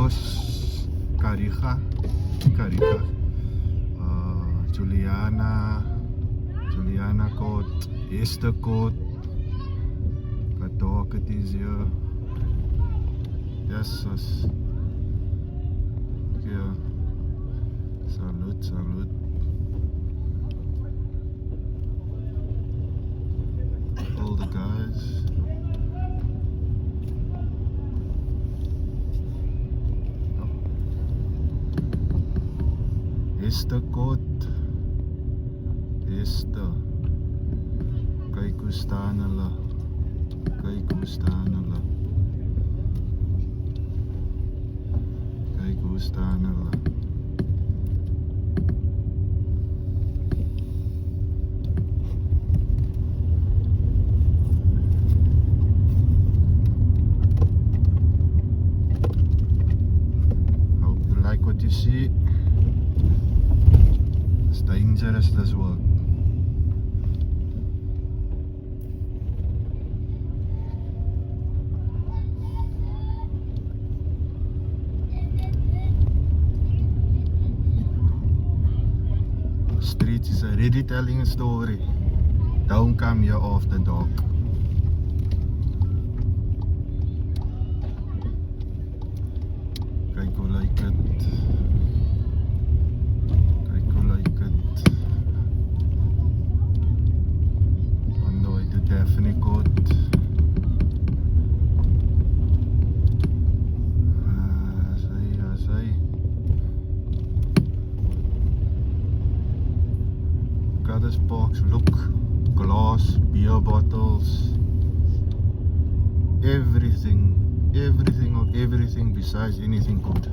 Carlos, Cariga, Juliana Court, Esther Court, Katok it is here. Yes, yes. Yeah. Salute. All the guys. Esther Court. Esther. Kyk hoe staan hulle. Kyk hoe staan hulle. Hope you like what you see. It's dangerous, this work. Street is already telling a story. Don't come here after dark. Kyk hoe lyk dit. On the way to Daphne Court. This box, look, glass, beer bottles, everything besides anything good.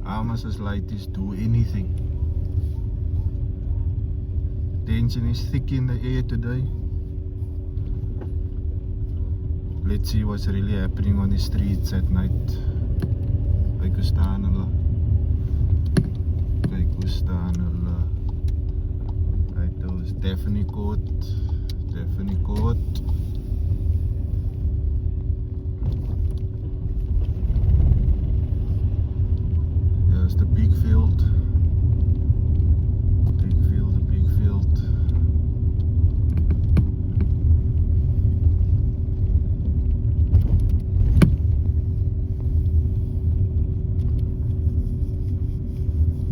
How must this ladies do anything? Tension is thick in the air today. Let's see what's really happening on the streets at night. Kyk hoe staan hulle. Daphne Court. Here's the big field.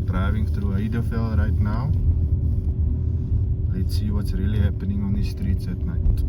Driving through Heideveld right now. Let's see what's really happening on the streets at night.